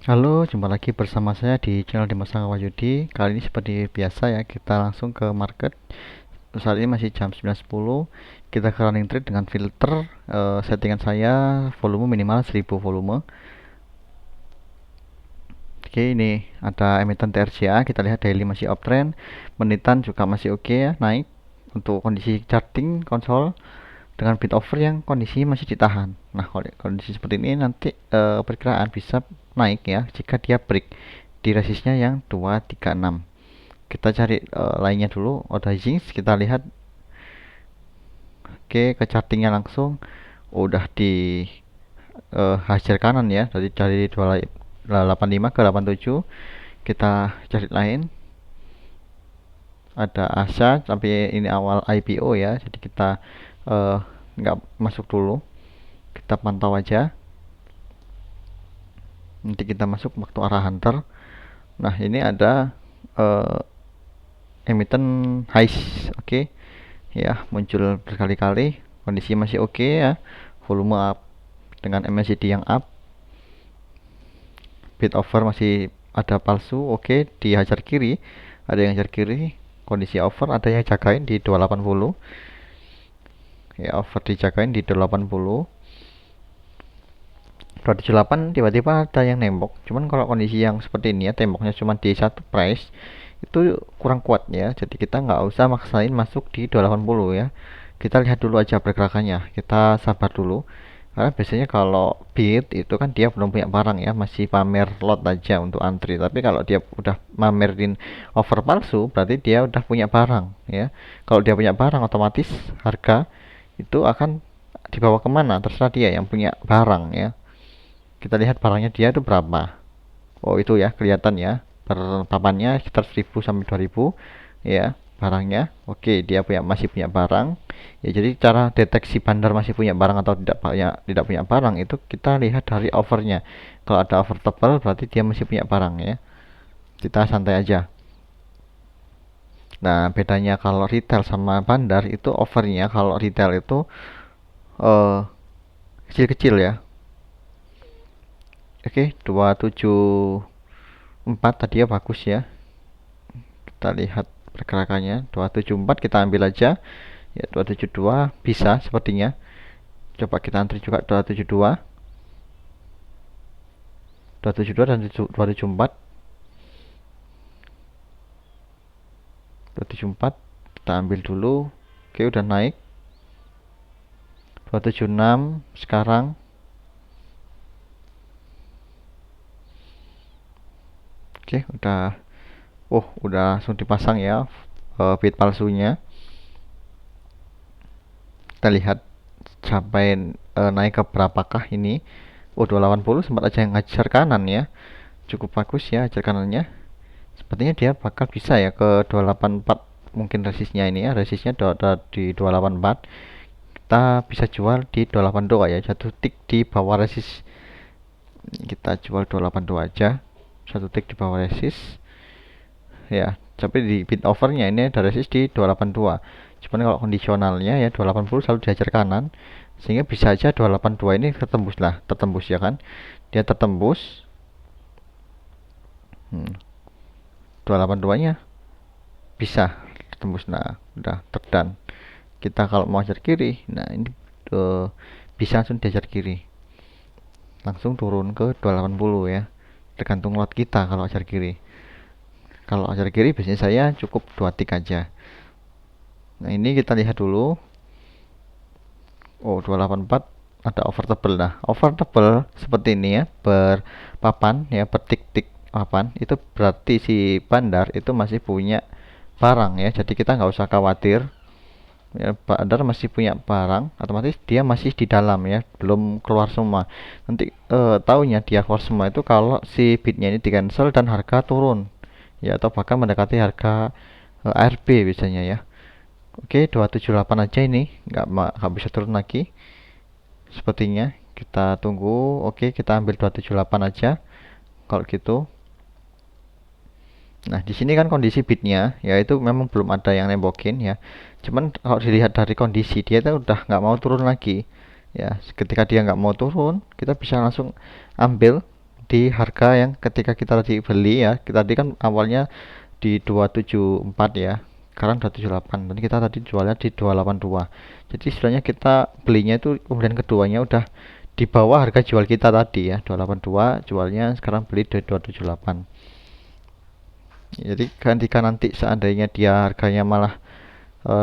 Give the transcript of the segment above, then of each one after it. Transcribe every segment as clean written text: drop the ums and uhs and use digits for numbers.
Halo, jumpa lagi bersama saya di channel Dimas Wahyudi. Kali ini seperti biasa ya, kita langsung ke market. Saat ini masih jam 9.10. Kita ke running trade dengan filter settingan saya volume minimal 1000 volume. Oke, ini ada emiten TRCA. Kita lihat daily masih uptrend, menitan juga masih oke ya, naik. Untuk kondisi charting konsol dengan bid offer yang kondisi masih ditahan. Nah, kalau kondisi seperti ini nanti perkiraan bisa naik ya jika dia break di resistnya yang 236. Kita cari lainnya dulu, order Jinx, kita lihat. Oke, ke chartingnya langsung udah di hasil kanan ya, dari 285 ke 87. Kita cari lain, ada Asa, tapi ini awal IPO ya, jadi kita nggak masuk dulu, kita pantau aja, nanti kita masuk waktu arah hunter. Nah, ini ada uh, emiten highs, oke ya, muncul berkali-kali, kondisi masih oke ya, volume up dengan MACD yang up, bid offer masih ada palsu, oke, dihajar kiri, ada yang hajar kiri, kondisi over, ada yang jagain di 280 ya, over dijagain di 280. 278 tiba-tiba ada yang nembok, cuman kalau kondisi yang seperti ini ya, temboknya cuma di satu price, itu kurang kuat ya, jadi kita nggak usah maksain masuk di 280 ya. Kita lihat dulu aja pergerakannya, kita sabar dulu, karena biasanya kalau bid itu kan dia belum punya barang ya, masih pamer lot aja untuk antri. Tapi kalau dia udah mamerin over palsu, berarti dia udah punya barang ya. Kalau dia punya barang, otomatis harga itu akan dibawa kemana, terserah dia yang punya barang ya. Kita lihat barangnya dia itu berapa. Oh, itu ya, kelihatan ya, per papannya sekitar 1000 sampai 2000 ya barangnya. Oke, dia masih punya barang ya. Jadi cara deteksi bandar masih punya barang atau tidak punya barang itu kita lihat dari overnya. Kalau ada over tebal berarti dia masih punya barang ya, kita santai aja. Nah, bedanya kalau retail sama bandar itu overnya, kalau retail itu eh, kecil-kecil ya. Oke, 274 tadi ya, bagus ya. Kita lihat pergerakannya 274, kita ambil aja ya. 272 bisa sepertinya, coba kita antri juga 272, 272 dan 274. 274 kita ambil dulu. Oke, udah naik 276 sekarang. Oke, udah langsung dipasang ya bid palsunya. Kita lihat sampai naik ke berapakah ini. 280 sempat aja yang ngajar kanan ya, cukup bagus ya ajar kanannya. Sepertinya dia bakal bisa ya ke 284, mungkin resistnya ini ya, resistnya ada di 284. Kita bisa jual di 282 ya, satu tick di bawah resist. Kita jual 282 aja, satu tick di bawah resist ya. Tapi di bid overnya ini ada resist di 282, cuman kalau kondisionalnya ya 280 selalu diajar kanan, sehingga bisa aja 282 ini tertembus ya kan, dia tertembus. 282 nya bisa tembus. Nah, udah terdan. Kita kalau mau ajar kiri, nah ini bisa langsung diajar kiri, langsung turun ke 280 ya, tergantung lot kita. Kalau ajar kiri, biasanya saya cukup 2 tick aja. Nah, ini kita lihat dulu. 284 ada over tebel. Nah, over tebel seperti ini ya, berpapan ya, per tik-tik papan, itu berarti si bandar itu masih punya barang ya. Jadi kita nggak usah khawatir ya, bandar masih punya barang, otomatis dia masih di dalam ya, belum keluar semua. Nanti taunya dia keluar semua itu kalau si bidnya ini di cancel dan harga turun ya, atau bahkan mendekati harga ARB biasanya ya. Oke, 278 aja ini, nggak bisa turun lagi sepertinya. Kita tunggu. Oke, kita ambil 278 aja kalau gitu. Nah, di sini kan kondisi bidnya ya, itu memang belum ada yang nembokin ya. Cuman kalau dilihat dari kondisi dia itu udah nggak mau turun lagi ya. Ketika dia nggak mau turun, kita bisa langsung ambil di harga yang ketika kita tadi beli ya. Kita tadi kan awalnya di 274 ya, sekarang 278, dan kita tadi jualnya di 282. Jadi sebenarnya kita belinya itu kemudian keduanya udah di bawah harga jual kita tadi ya, 282 jualnya, sekarang beli di 278. Jadi ketika nanti seandainya dia harganya malah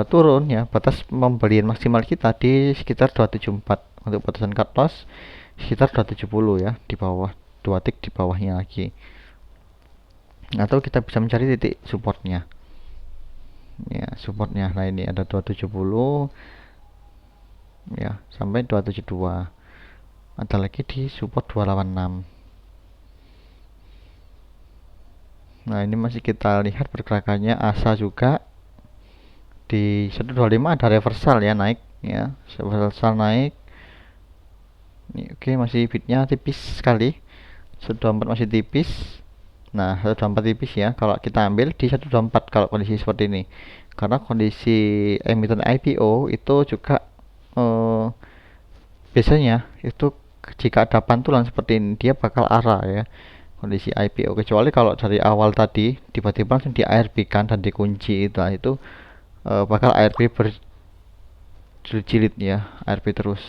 turun ya, batas pembelian maksimal kita di sekitar 274 untuk batasan cut loss sekitar 270 ya, di bawah 2 tick di bawahnya lagi. Atau kita bisa mencari titik supportnya ya, supportnya. Nah ini ada 270 ya sampai 272, ada lagi di support 286. Nah ini masih kita lihat pergerakannya. ASA juga di 125 ada reversal ya, naik ya, reversal naik ini. Oke, masih bitnya tipis sekali, 124 masih tipis. Nah 124 tipis ya, kalau kita ambil di 124 kalau kondisi seperti ini, karena kondisi emiten IPO itu juga biasanya itu jika ada pantulan seperti ini dia bakal arah ya kondisi IPO, kecuali kalau dari awal tadi tiba-tiba langsung di ARB kan dan dikunci itu bakal ARB berjilid ya, ARB terus.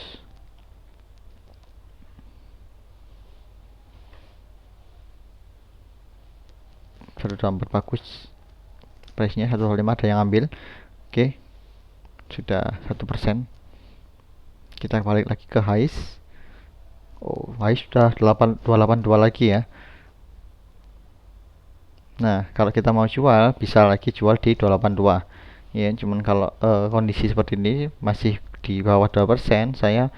Sudah dapat bagus price nya 105, ada yang ambil. Oke, sudah 1%. Kita balik lagi ke highs. Oh, highs sudah 282 lagi ya. Nah kalau kita mau jual bisa lagi jual di 282 ya, cuman kalau kondisi seperti ini masih di bawah 2%, saya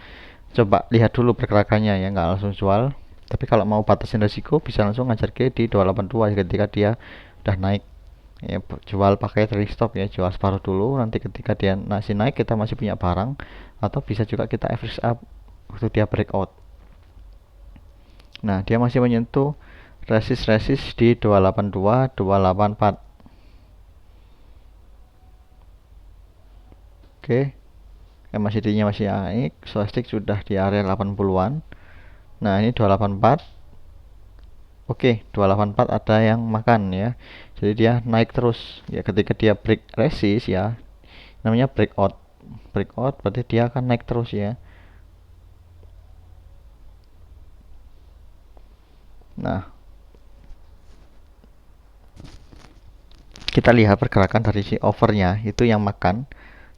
coba lihat dulu pergerakannya ya, nggak langsung jual. Tapi kalau mau batasin resiko bisa langsung ngajar ke di 282 ketika dia udah naik ya, jual pakai trailing stop ya, jual separuh dulu, nanti ketika dia masih naik kita masih punya barang. Atau bisa juga kita average up waktu dia breakout. Nah dia masih menyentuh resist di 282 284. Oke, MACD nya masih naik, swastik sudah di area 80-an. Nah ini 284. Oke, 284 ada yang makan ya, jadi dia naik terus ya. Ketika dia break resist ya, namanya breakout berarti dia akan naik terus ya. Nah kita lihat pergerakan dari si overnya itu yang makan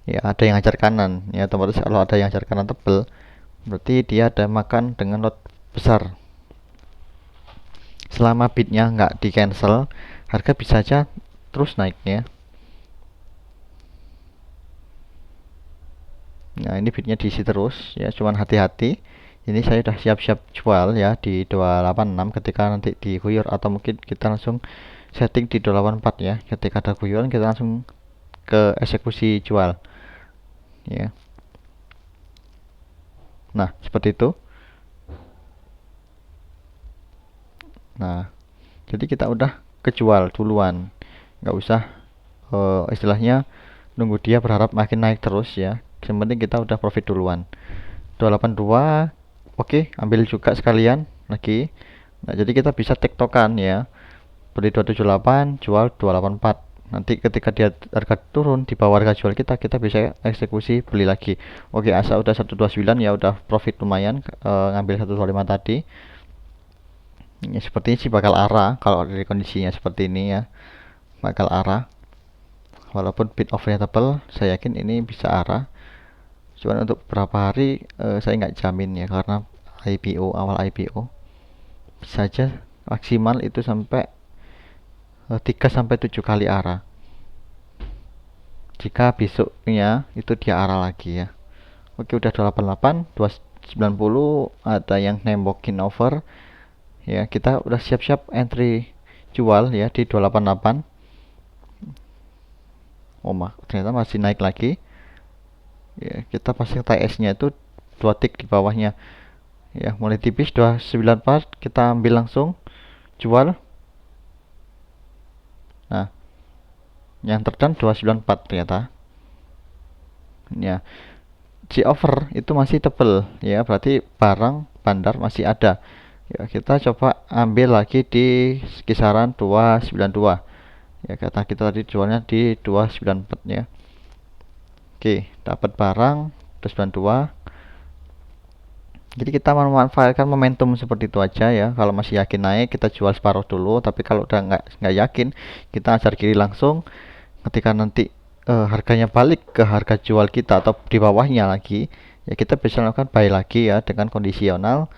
ya, ada yang ngajar kanan ya, otomatis kalau ada yang ngajar kanan tebel berarti dia ada makan dengan lot besar. Selama bidnya nggak di cancel, harga bisa aja terus naiknya. Nah ini bidnya diisi terus ya, cuman hati-hati. Ini saya udah siap-siap jual ya di 286 ketika nanti diguyur, atau mungkin kita langsung setting di 284 ya, ketika ada guyuran kita langsung ke eksekusi jual ya. Nah seperti itu. Nah jadi kita udah kejual duluan, nggak usah istilahnya nunggu dia berharap makin naik terus ya. Yang penting kita udah profit duluan. 282 oke, ambil juga sekalian lagi. Nah jadi kita bisa tektokan ya, beli 278 jual 284. Nanti ketika dia harga turun di bawah harga jual kita, kita bisa eksekusi beli lagi. Oke, asa udah 129 ya, udah profit lumayan ngambil 125 tadi ya. Sepertinya sih bakal arah kalau dari kondisinya seperti ini ya, bakal arah. Walaupun bid offernya tebal, saya yakin ini bisa arah. Cuman untuk beberapa hari saya nggak jamin ya, karena IPO, awal IPO bisa aja maksimal itu sampai 3-7 kali arah. Jika besoknya itu dia arah lagi ya. Oke, udah 288 290, ada yang nembokin over ya. Kita udah siap-siap entry jual ya di 288. Oh ternyata masih naik lagi ya. Kita pasang TS nya itu 2 tick di bawahnya ya, mulai tipis 294 kita ambil langsung jual. Nah yang terdan 294 ternyata ya. Si over itu masih tebel ya, berarti barang bandar masih ada Ya, kita coba ambil lagi di kisaran 292. Ya, kata kita tadi jualnya di 294 ya. Oke, dapat barang 292. Jadi kita memanfaatkan momentum seperti itu aja ya. Kalau masih yakin naik, kita jual separuh dulu. Tapi kalau udah nggak yakin, kita ajar kiri langsung. Ketika nanti harganya balik ke harga jual kita atau di bawahnya lagi, ya kita bisa melakukan buy lagi ya dengan kondisional.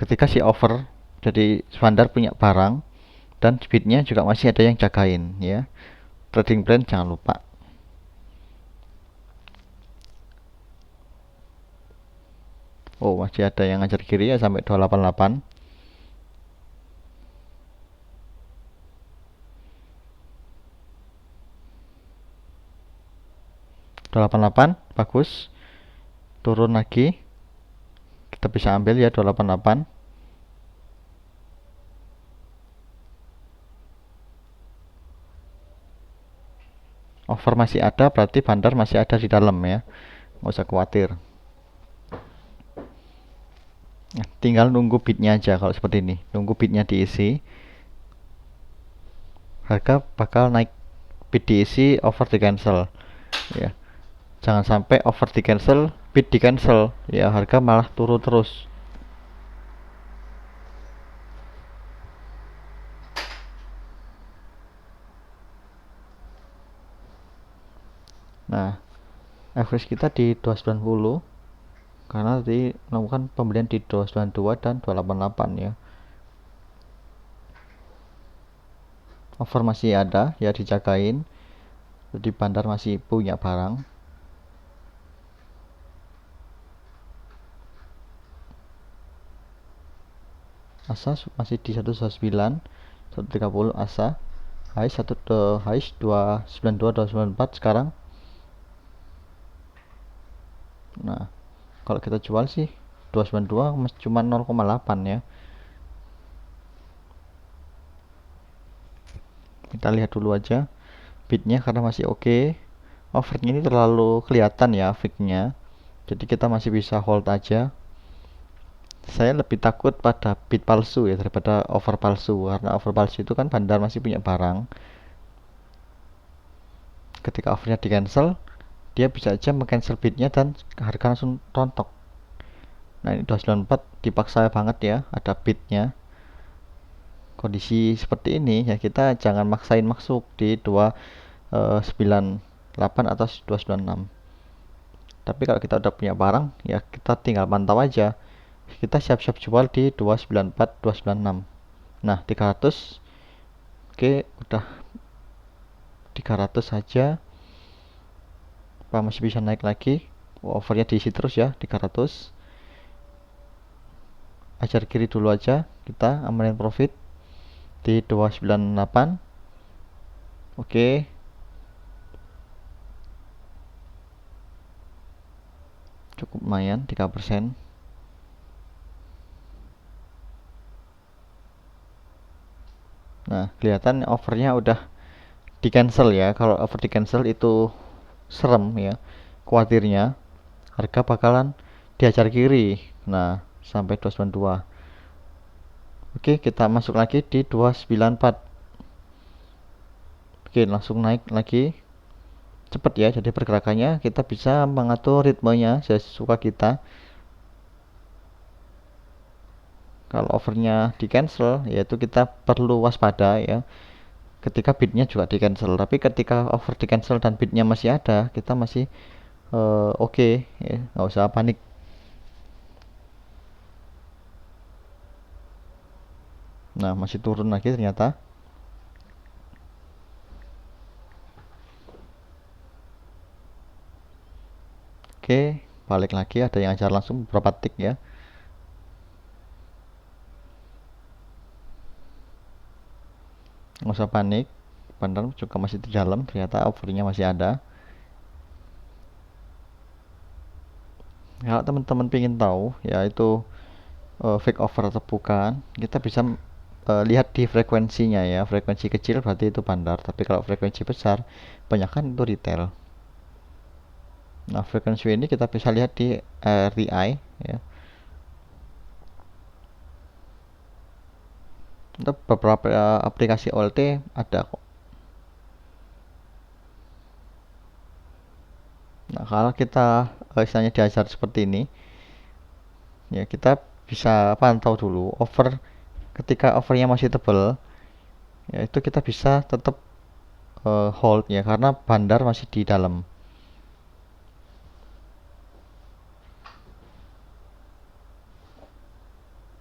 Ketika si over, jadi Vandar punya barang dan speednya juga masih ada yang jagain ya. Trading plan jangan lupa. Oh, masih ada yang ngajar kiri ya sampai 288. 288 bagus. Turun lagi. Kita bisa ambil ya 288. Over masih ada, berarti bandar masih ada di dalam ya. Nggak usah khawatir. Nah, tinggal nunggu bidnya aja kalau seperti ini. Nunggu bidnya diisi. Harga bakal naik. Bid diisi, over di cancel. Ya. Jangan sampai over di cancel, bid di cancel. Ya, harga malah turun terus. Nah, average kita di 290 karena tadi melakukan pembelian di 292 dan 288 ya. Over masih ada ya, dijagain. Jadi bandar masih punya barang. Asa masih di 129, 130 asa. High 292 294 sekarang. Nah, kalau kita jual sih 292 cuma 0,8 ya. Kita lihat dulu aja bidnya karena masih oke. Overnya ini terlalu kelihatan ya fignya, jadi kita masih bisa hold aja. Saya lebih takut pada bid palsu ya daripada over palsu, karena over palsu itu kan bandar masih punya barang. Ketika overnya di cancel, dia bisa aja meng-cancel bidnya dan harga langsung rontok. Nah, ini 294 dipaksa banget ya, ada bidnya. Kondisi seperti ini ya kita jangan maksain masuk di 298 atau 296. Tapi kalau kita udah punya barang ya kita tinggal pantau aja. Kita siap-siap jual di 294 296. Nah, 300. Oke, udah 300 saja. Apa masih bisa naik lagi? Overnya diisi terus ya 300. Ajar kiri dulu aja, kita amalin profit di 298. Oke, cukup lumayan 3%. Nah, kelihatan overnya udah di cancel ya. Kalau over di cancel itu serem ya, khawatirnya harga bakalan diajar kiri. Nah, sampai 292. Oke, kita masuk lagi di 294. Oke, langsung naik lagi. Cepat ya, jadi pergerakannya kita bisa mengatur ritmenya sesuka kita. Kalau overnya di cancel, yaitu kita perlu waspada ya. Ketika bidnya juga di cancel, tapi ketika over di cancel dan bidnya masih ada, kita masih oke ya, nggak usah panik. Nah, masih turun lagi ternyata. Oke, balik lagi, ada yang ajar langsung beberapa tick ya. Nggak usah panik, benar juga masih di dalam, ternyata overnya masih ada. Kalau teman-teman ingin tahu ya itu fake over atau bukan, kita bisa lihat di frekuensinya ya. Frekuensi kecil berarti itu bandar, tapi kalau frekuensi besar banyakkan itu retail. Nah, frekuensi ini kita bisa lihat di RTI ya. Untuk beberapa aplikasi OLT ada kok. Nah, kalau kita misalnya diajar seperti ini, ya kita bisa pantau dulu over. Ketika overnya masih tebal, ya itu kita bisa tetap hold ya, karena bandar masih di dalam.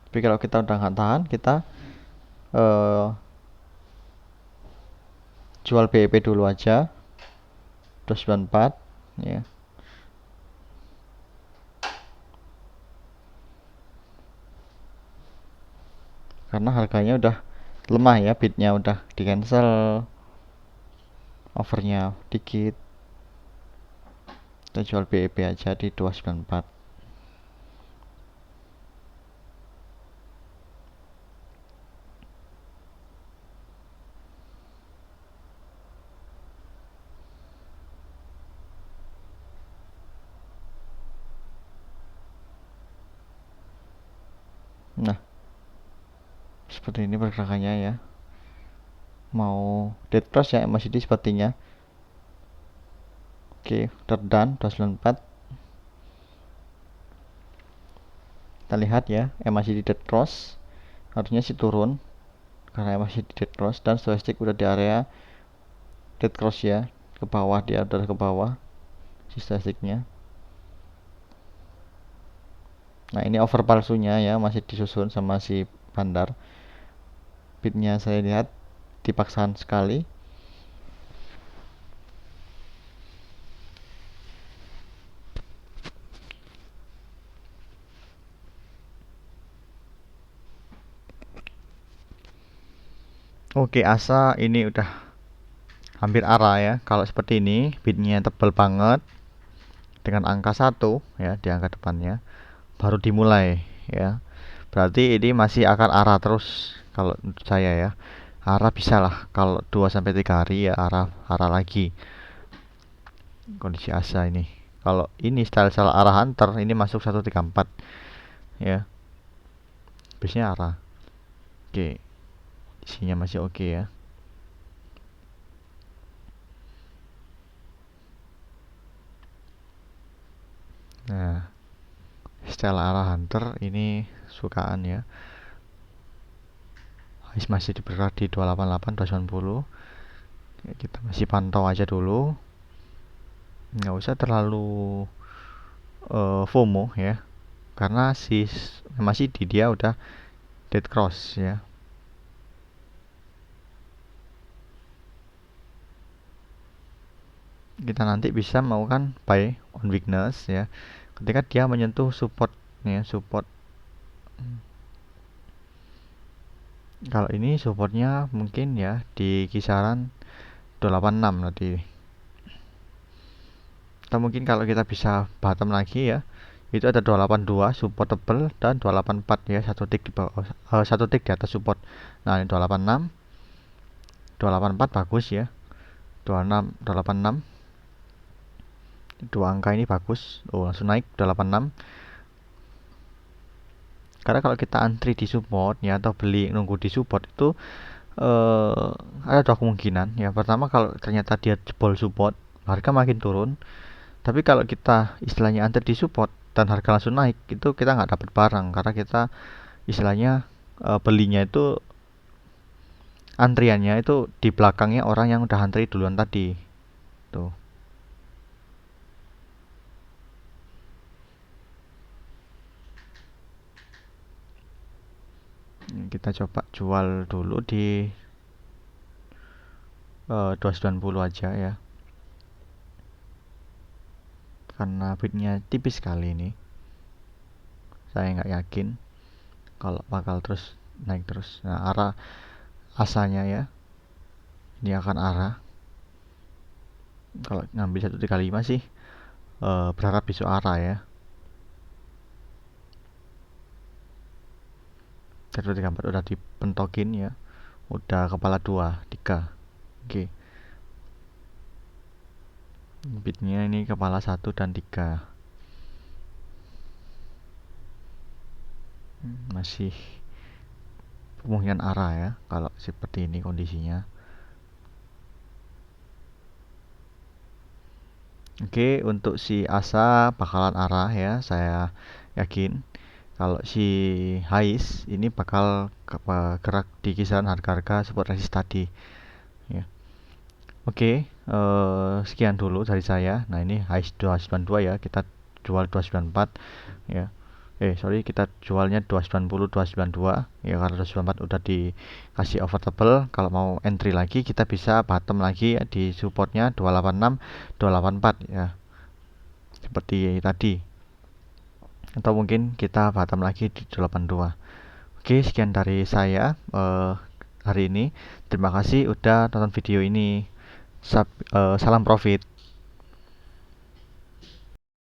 Tapi kalau kita udah nggak tahan, kita uh, jual BEP dulu aja 294 ya, karena harganya udah lemah ya, bidnya udah di cancel, overnya dikit. Kita jual BEP aja di 294. Nah, seperti ini pergerakannya ya. Mau dead cross ya MACD sepertinya. Oke, terdan 294. Kita lihat ya, MACD dead cross. Harusnya sih turun karena MACD dead cross, dan stochastic udah di area dead cross ya. Ke bawah, dia udah ke bawah si stochasticnya. Nah, ini over palsunya ya, masih disusun sama si bandar. Bidnya saya lihat dipaksakan sekali. Oke, asa ini udah hampir arah ya. Kalau seperti ini, bidnya tebal banget dengan angka 1 ya di angka depannya, baru dimulai ya. Berarti ini masih akan arah terus kalau menurut saya ya. Arah bisa lah kalau 2 sampai 3 hari ya, arah arah lagi kondisi asa ini. Kalau ini style arah hunter ini masuk 134 ya. Biasanya arah. Oke, isinya masih oke ya. Nah, style arah hunter ini sukaan ya. Masih bergerak di 288 290 ya, kita masih pantau aja dulu, nggak usah terlalu FOMO ya, karena masih di dia udah dead cross ya. Kita nanti bisa melakukan buy on weakness ya ketika dia menyentuh support ya, support. Kalau ini supportnya mungkin ya di kisaran 286 nanti. Atau mungkin kalau kita bisa bottom lagi ya, itu ada 282 supportable dan 284 ya, satu tick di bawah, satu tick di atas support. Nah, ini 286, 284 bagus ya. 26, 286. Dua angka ini bagus. Oh, langsung naik 286. Karena kalau kita antri di support ya, atau beli nunggu di support itu eh, ada dua kemungkinan ya. Pertama, kalau ternyata dia jebol support, harga makin turun. Tapi kalau kita istilahnya antri di support dan harga langsung naik, itu kita nggak dapat barang karena kita istilahnya belinya itu, antriannya itu di belakangnya orang yang udah antri duluan tadi tuh. Kita coba jual dulu di 290 aja ya, karena bidnya tipis sekali ini. Saya nggak yakin kalau bakal terus naik terus. Nah, arah asanya ya, ini akan arah. Kalau ngambil 135 sih berharap besok arah ya. 134 udah dipentokin ya, udah kepala 2 3. Oke, bitnya ini kepala 1 dan 3. Masih kemungkinan arah ya kalau seperti ini kondisinya. Oke, untuk si Asa bakalan arah ya, saya yakin. Kalau si Hais ini bakal gerak di kisaran harga-harga support resist tadi ya. Oke, sekian dulu dari saya. Nah, ini Hais 292 ya, kita jual 294 ya. Sorry, kita jualnya 290 292 ya, karena 294 udah dikasih overtable. Kalau mau entry lagi kita bisa bottom lagi ya, di supportnya 286 284 ya, seperti tadi, atau mungkin kita bottom lagi di 282. Oke, sekian dari saya hari ini. Terima kasih udah nonton video ini. Salam profit.